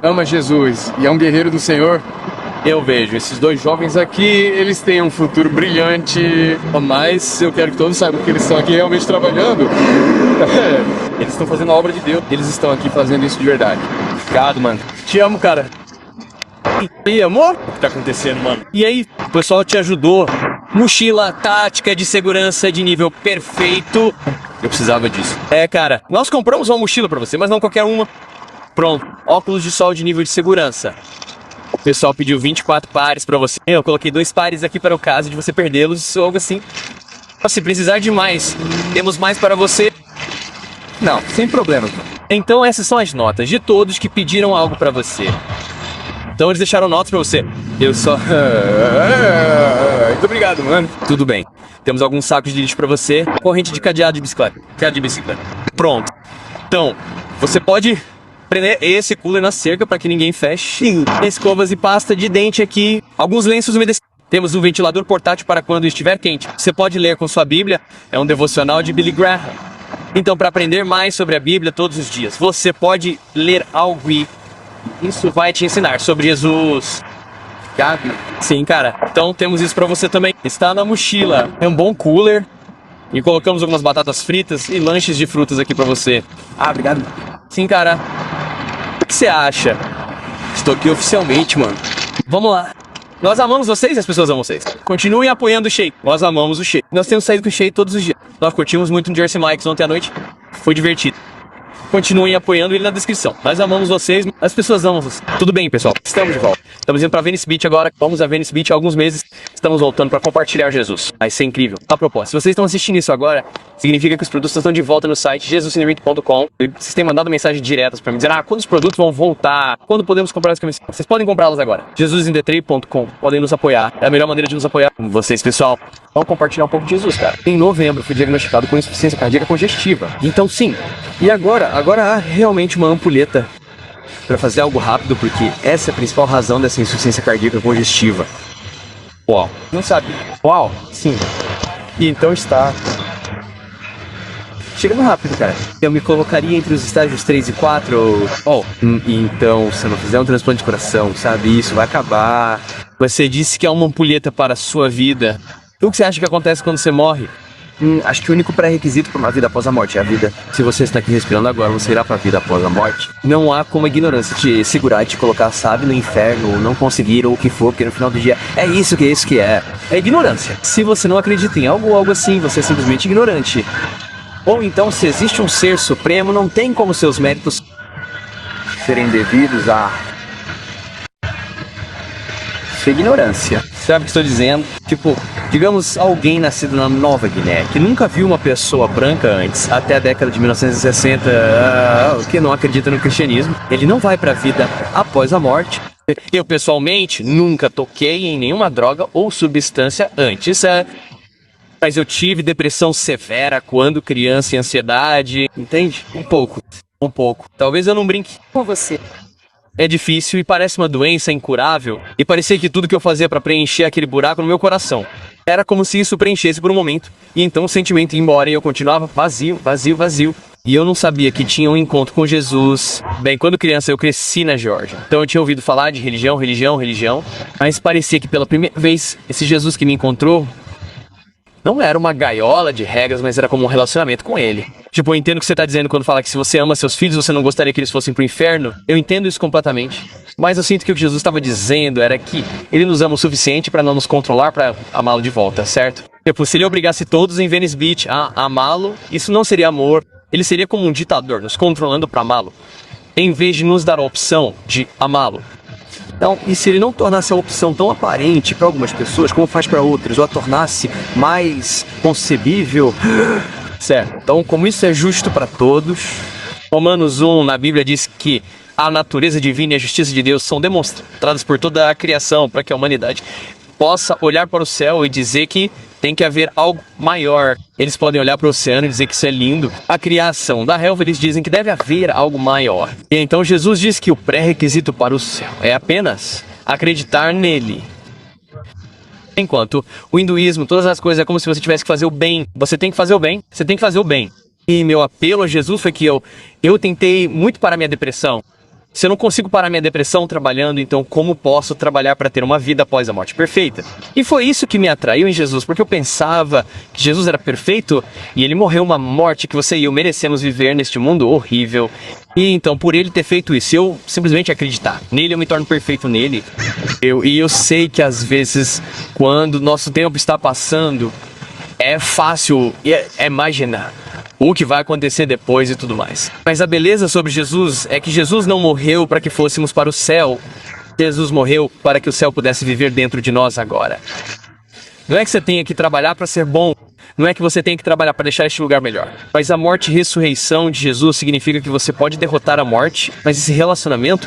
ama Jesus e é um guerreiro do Senhor, eu vejo esses dois jovens aqui, eles têm um futuro brilhante, mas eu quero que todos saibam que eles estão aqui realmente trabalhando. Eles estão fazendo a obra de Deus, eles estão aqui fazendo isso de verdade. Obrigado, mano. Te amo, cara. E aí, amor? O que tá acontecendo, mano? E aí, o pessoal te ajudou. Mochila tática de segurança de nível perfeito. Eu precisava disso. É, cara, nós compramos uma mochila pra você, mas não qualquer uma. Pronto, óculos de sol de nível de segurança. O pessoal pediu 24 pares pra você. Eu coloquei 2 pares aqui para o caso de você perdê-los ou algo assim. Se precisar de mais, temos mais para você. Não, sem problema. Então essas são as notas de todos que pediram algo pra você. Então eles deixaram notas pra você. Eu só... Muito obrigado, mano. Tudo bem. Temos alguns sacos de lixo pra você. Corrente de cadeado de bicicleta. Cadeado de bicicleta. Pronto. Então, você pode prender esse cooler na cerca para que ninguém feche. Escovas e pasta de dente aqui. Alguns lenços umedecidos. Temos um ventilador portátil para quando estiver quente. Você pode ler com sua Bíblia. É um devocional de Billy Graham. Então, para aprender mais sobre a Bíblia todos os dias, você pode ler algo e isso vai te ensinar sobre Jesus. Sim, cara. Então, temos isso para você também. Está na mochila. É um bom cooler. E colocamos algumas batatas fritas e lanches de frutas aqui para você. Ah, obrigado. Sim, cara. O que você acha? Estou aqui oficialmente, mano. Vamos lá. Nós amamos vocês e as pessoas amam vocês. Continuem apoiando o Shea. Nós amamos o Shea. Nós temos saído com o Shea todos os dias. Nós curtimos muito no Jersey Mike's ontem à noite. Foi divertido. Continuem apoiando ele na descrição. Nós amamos vocês, as pessoas amam vocês. Tudo bem, pessoal. Estamos de volta. Estamos indo pra Venice Beach agora. Vamos a Venice Beach há alguns meses. Estamos voltando para compartilhar Jesus. Vai ser incrível. A propósito, se vocês estão assistindo isso agora, significa que os produtos estão de volta no site jesusintheread.com. Vocês têm mandado mensagens diretas para me dizer, quando os produtos vão voltar? Quando podemos comprar as camisetas? Vocês podem comprá-las agora. jesusintheread.com. Podem nos apoiar. É a melhor maneira de nos apoiar. Vocês, pessoal, vão compartilhar um pouco de Jesus, cara. Em novembro, fui diagnosticado com insuficiência cardíaca congestiva. Então, sim. E agora há realmente uma ampulheta para fazer algo rápido, porque essa é a principal razão dessa insuficiência cardíaca congestiva. Uau. Não sabe? Uau. Sim. E então está chegando rápido, cara. Eu me colocaria entre os estágios 3 e 4. Então, se eu não fizer um transplante de coração, sabe? Isso vai acabar. Você disse que é uma ampulheta para a sua vida. O que você acha que acontece quando você morre? Acho que o único pré-requisito para uma vida após a morte é a vida. Se você está aqui respirando agora, você irá para a vida após a morte. Não há como a ignorância te segurar e te colocar, sabe, no inferno, ou não conseguir, ou o que for, porque no final do dia é isso que é. É ignorância. Se você não acredita em algo ou algo assim, você é simplesmente ignorante. Ou então, se existe um ser supremo, não tem como seus méritos serem devidos a sua ignorância. Sabe o que estou dizendo? Tipo, digamos alguém nascido na Nova Guiné, que nunca viu uma pessoa branca antes, até a década de 1960, que não acredita no cristianismo, ele não vai para a vida após a morte. Eu, pessoalmente, nunca toquei em nenhuma droga ou substância antes, mas eu tive depressão severa quando criança e ansiedade, entende? Um pouco. Talvez eu não brinque com você. É difícil e parece uma doença incurável, e parecia que tudo que eu fazia para preencher aquele buraco no meu coração era como se isso preenchesse por um momento, e então o sentimento ia embora e eu continuava vazio. E eu não sabia que tinha um encontro com Jesus. Bem, quando criança eu cresci na Geórgia, então eu tinha ouvido falar de religião, mas parecia que pela primeira vez esse Jesus que me encontrou não era uma gaiola de regras, mas era como um relacionamento com ele. Tipo, eu entendo o que você tá dizendo quando fala que se você ama seus filhos, você não gostaria que eles fossem pro inferno. Eu entendo isso completamente. Mas eu sinto que o que Jesus estava dizendo era que ele nos ama o suficiente para não nos controlar para amá-lo de volta, certo? Tipo, se ele obrigasse todos em Venice Beach a amá-lo, isso não seria amor. Ele seria como um ditador, nos controlando para amá-lo, em vez de nos dar a opção de amá-lo. Então, e se ele não tornasse a opção tão aparente para algumas pessoas como faz para outras, ou a tornasse mais concebível, certo? Então, como isso é justo para todos, Romanos 1 na Bíblia diz que a natureza divina e a justiça de Deus são demonstradas por toda a criação para que a humanidade possa olhar para o céu e dizer que tem que haver algo maior. Eles podem olhar para o oceano e dizer que isso é lindo. A criação da relva, eles dizem que deve haver algo maior. E então Jesus diz que o pré-requisito para o céu é apenas acreditar nele. Enquanto o hinduísmo, todas as coisas é como se você tivesse que fazer o bem. Você tem que fazer o bem. Você tem que fazer o bem. E meu apelo a Jesus foi que eu tentei muito para a minha depressão. Se eu não consigo parar minha depressão trabalhando, então como posso trabalhar para ter uma vida após a morte perfeita? E foi isso que me atraiu em Jesus, porque eu pensava que Jesus era perfeito e ele morreu uma morte que você e eu merecemos viver neste mundo horrível. E então, por ele ter feito isso, eu simplesmente acreditar nele, eu me torno perfeito nele. E eu sei que às vezes, quando nosso tempo está passando, é fácil imaginar o que vai acontecer depois e tudo mais. Mas a beleza sobre Jesus é que Jesus não morreu para que fôssemos para o céu. Jesus morreu para que o céu pudesse viver dentro de nós agora. Não é que você tenha que trabalhar para ser bom. Não é que você tenha que trabalhar para deixar este lugar melhor. Mas a morte e ressurreição de Jesus significa que você pode derrotar a morte, mas esse relacionamento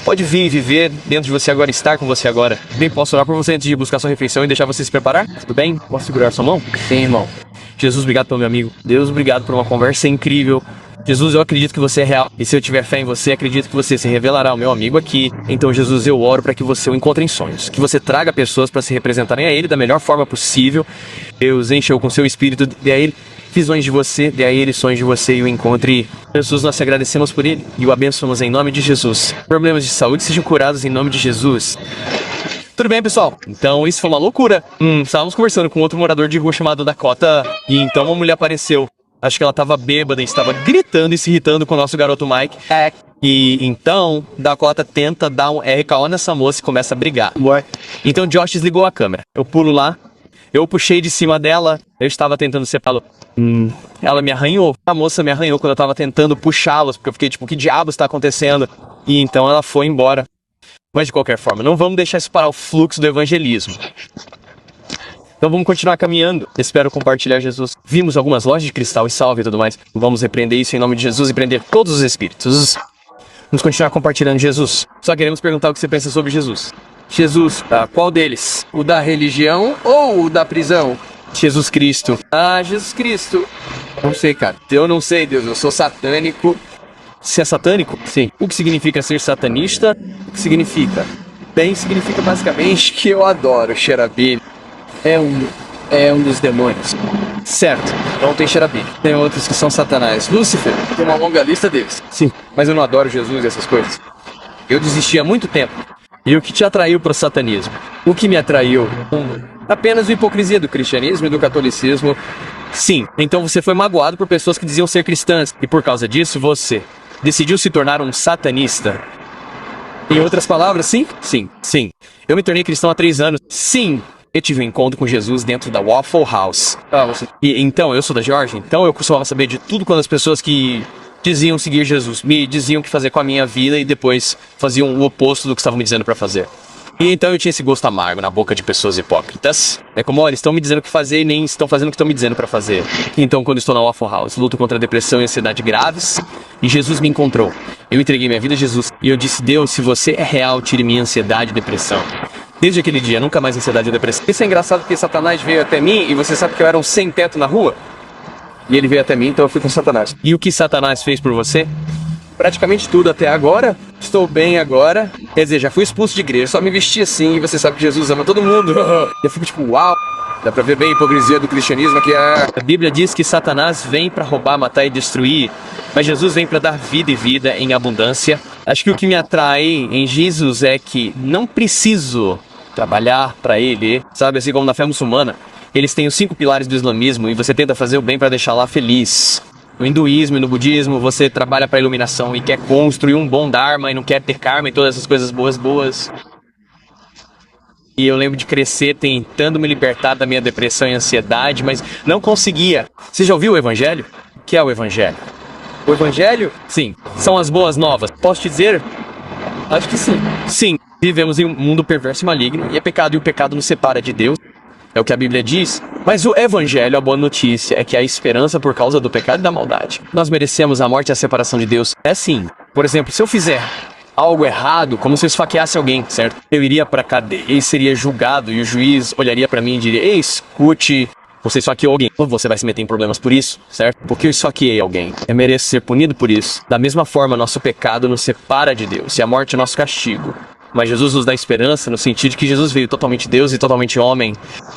pode vir e viver dentro de você agora, estar com você agora. Bem, posso orar por você antes de buscar sua refeição e deixar você se preparar? Tudo bem? Posso segurar sua mão? Sim, irmão. Jesus, obrigado pelo meu amigo. Deus, obrigado por uma conversa incrível. Jesus, eu acredito que você é real. E se eu tiver fé em você, acredito que você se revelará ao meu amigo aqui. Então, Jesus, eu oro para que você o encontre em sonhos. Que você traga pessoas para se representarem a ele da melhor forma possível. Deus, encha-o com seu espírito. Dê a ele visões de você. Dê a ele sonhos de você e o encontre. Jesus, nós te agradecemos por ele e o abençoamos em nome de Jesus. Problemas de saúde sejam curados em nome de Jesus. Tudo bem, pessoal? Então, isso foi uma loucura. Estávamos conversando com outro morador de rua chamado Dakota. E então uma mulher apareceu. Acho que ela estava bêbada e estava gritando e se irritando com o nosso garoto Mike. E então, Dakota tenta dar um RKO nessa moça e começa a brigar. Então, Josh desligou a câmera. Eu pulo lá. Eu puxei de cima dela. Eu estava tentando separá-lo. Ela me arranhou. A moça me arranhou quando eu estava tentando puxá-los. Porque eu fiquei tipo, que diabos está acontecendo? E então ela foi embora. Mas de qualquer forma, não vamos deixar isso parar o fluxo do evangelismo. Então vamos continuar caminhando. Espero compartilhar Jesus. Vimos algumas lojas de cristal e salve e tudo mais. Vamos repreender isso em nome de Jesus e prender todos os espíritos. Vamos continuar compartilhando Jesus. Só queremos perguntar o que você pensa sobre Jesus. Jesus, qual deles? O da religião ou o da prisão? Jesus Cristo. Jesus Cristo. Não sei, cara. Eu não sei, Deus. Eu sou satânico. Você é satânico? Sim. O que significa ser satanista? O que significa? Bem, significa basicamente que eu adoro Xerabi. É um dos demônios. Certo. Não tem Xerabi. Tem outros que são satanás. Lúcifer. Tem uma longa lista deles. Sim. Mas eu não adoro Jesus e essas coisas. Eu desisti há muito tempo. E o que te atraiu para o satanismo? O que me atraiu? Apenas a hipocrisia do cristianismo e do catolicismo. Sim. Então você foi magoado por pessoas que diziam ser cristãs. E por causa disso, você decidiu se tornar um satanista. Em outras palavras, sim? Sim, sim. Eu me tornei cristão há 3 anos. Sim. Eu tive um encontro com Jesus dentro da Waffle House. E então, eu sou da Geórgia, então eu costumava saber de tudo quando as pessoas que diziam seguir Jesus me diziam o que fazer com a minha vida e depois faziam o oposto do que estavam me dizendo para fazer. E então eu tinha esse gosto amargo na boca de pessoas hipócritas. É como, olha, estão me dizendo o que fazer e nem estão fazendo o que estão me dizendo para fazer. Então, quando estou na Waffle House, luto contra depressão e ansiedade graves, e Jesus me encontrou. Eu entreguei minha vida a Jesus e eu disse, Deus, se você é real, tire minha ansiedade e depressão. Desde aquele dia, nunca mais ansiedade e depressão. Isso é engraçado porque Satanás veio até mim e você sabe que eu era um sem teto na rua? E ele veio até mim, então eu fui com Satanás. E o que Satanás fez por você? Praticamente tudo até agora. Estou bem agora. Quer dizer, já fui expulso de igreja, só me vesti assim e você sabe que Jesus ama todo mundo. Eu fico tipo, uau. Dá pra ver bem a hipocrisia do cristianismo aqui. A Bíblia diz que Satanás vem pra roubar, matar e destruir. Mas Jesus vem pra dar vida e vida em abundância. Acho que o que me atrai em Jesus é que não preciso trabalhar pra ele. Sabe, assim como na fé muçulmana. Eles têm os 5 pilares do islamismo e você tenta fazer o bem pra deixar lá feliz. No hinduísmo e no budismo, você trabalha para a iluminação e quer construir um bom dharma e não quer ter karma e todas essas coisas boas. E eu lembro de crescer tentando me libertar da minha depressão e ansiedade, mas não conseguia. Você já ouviu o Evangelho? O que é o Evangelho? O Evangelho? Sim. São as boas novas. Posso te dizer? Acho que sim. Sim. Vivemos em um mundo perverso e maligno e é pecado e o pecado nos separa de Deus. É o que a Bíblia diz. Mas o Evangelho, a boa notícia, é que há esperança por causa do pecado e da maldade. Nós merecemos a morte e a separação de Deus. É sim. Por exemplo, se eu fizer algo errado, como se eu esfaqueasse alguém, certo? Eu iria pra cadeia e seria julgado e o juiz olharia pra mim e diria, ei, escute, você esfaqueou alguém. Você vai se meter em problemas por isso, certo? Porque eu esfaqueei alguém. Eu mereço ser punido por isso. Da mesma forma, nosso pecado nos separa de Deus e a morte é nosso castigo. Mas Jesus nos dá esperança no sentido de que Jesus veio totalmente Deus e totalmente homem.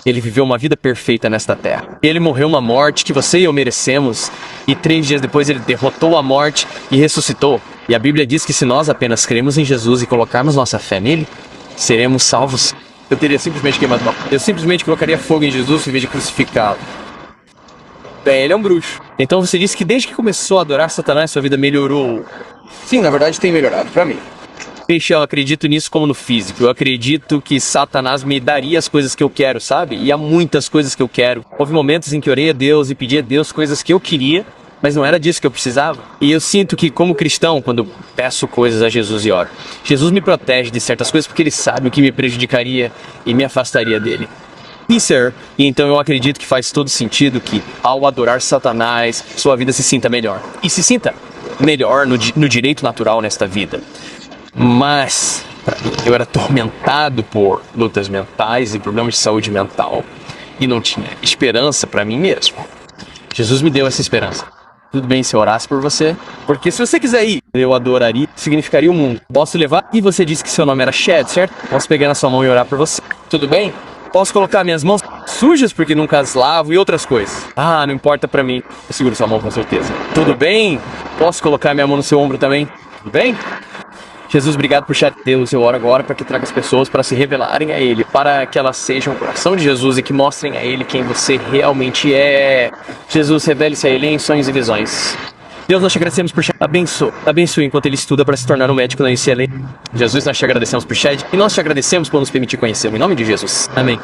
Ele viveu uma vida perfeita nesta terra. Ele morreu uma morte que você e eu merecemos. E 3 dias depois ele derrotou a morte e ressuscitou. E a Bíblia diz que se nós apenas cremos em Jesus e colocarmos nossa fé nele, seremos salvos. Eu teria simplesmente queimado mal. Eu simplesmente colocaria fogo em Jesus em vez de crucificá-lo. Bem, ele é um bruxo. Então você disse que desde que começou a adorar Satanás, sua vida melhorou. Sim, na verdade tem melhorado pra mim. Peixe, eu acredito nisso como no físico. Eu acredito que Satanás me daria as coisas que eu quero, sabe? E há muitas coisas que eu quero. Houve momentos em que orei a Deus e pedi a Deus coisas que eu queria, mas não era disso que eu precisava. E eu sinto que, como cristão, quando peço coisas a Jesus e oro, Jesus me protege de certas coisas porque ele sabe o que me prejudicaria e me afastaria dele. Sim, sir. E então eu acredito que faz todo sentido que, ao adorar Satanás, sua vida se sinta melhor. E se sinta melhor no direito natural nesta vida. Mas, pra mim, eu era atormentado por lutas mentais e problemas de saúde mental. E não tinha esperança pra mim mesmo. Jesus me deu essa esperança. Tudo bem se eu orasse por você? Porque se você quiser ir, eu adoraria, significaria o mundo. Posso levar? E você disse que seu nome era Chad, certo? Posso pegar na sua mão e orar por você. Tudo bem? Posso colocar minhas mãos sujas porque nunca as lavo e outras coisas. Ah, não importa pra mim. Eu seguro sua mão com certeza. Tudo bem? Posso colocar minha mão no seu ombro também? Tudo bem? Jesus, obrigado por Deus. Eu oro agora para que traga as pessoas para se revelarem a Ele, para que elas sejam o coração de Jesus e que mostrem a Ele quem você realmente é. Jesus, revele-se a Ele em sonhos e visões. Deus, nós te agradecemos por Chad. Abençoe enquanto ele estuda para se tornar um médico na UCLA. Jesus, nós te agradecemos por Chad e nós te agradecemos por nos permitir conhecê-lo. Em nome de Jesus. Amém.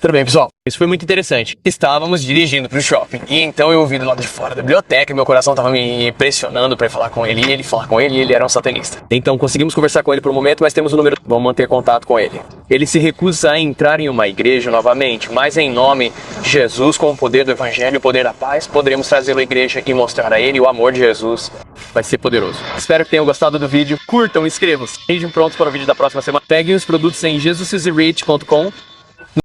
Tudo bem, pessoal? Isso foi muito interessante. Estávamos dirigindo para o shopping e então eu ouvi do lado de fora da biblioteca e meu coração estava me pressionando para falar com ele e ele falar com ele e ele era um satanista. Então conseguimos conversar com ele por um momento, mas temos o número. Vamos manter contato com ele. Ele se recusa a entrar em uma igreja novamente, mas em nome de Jesus, com o poder do evangelho, o poder da paz, poderemos trazê-lo à igreja e mostrar a ele o amor de Jesus. Vai ser poderoso. Espero que tenham gostado do vídeo. Curtam, inscrevam-se. Estejam prontos para o vídeo da próxima semana. Peguem os produtos em jesusisrich.com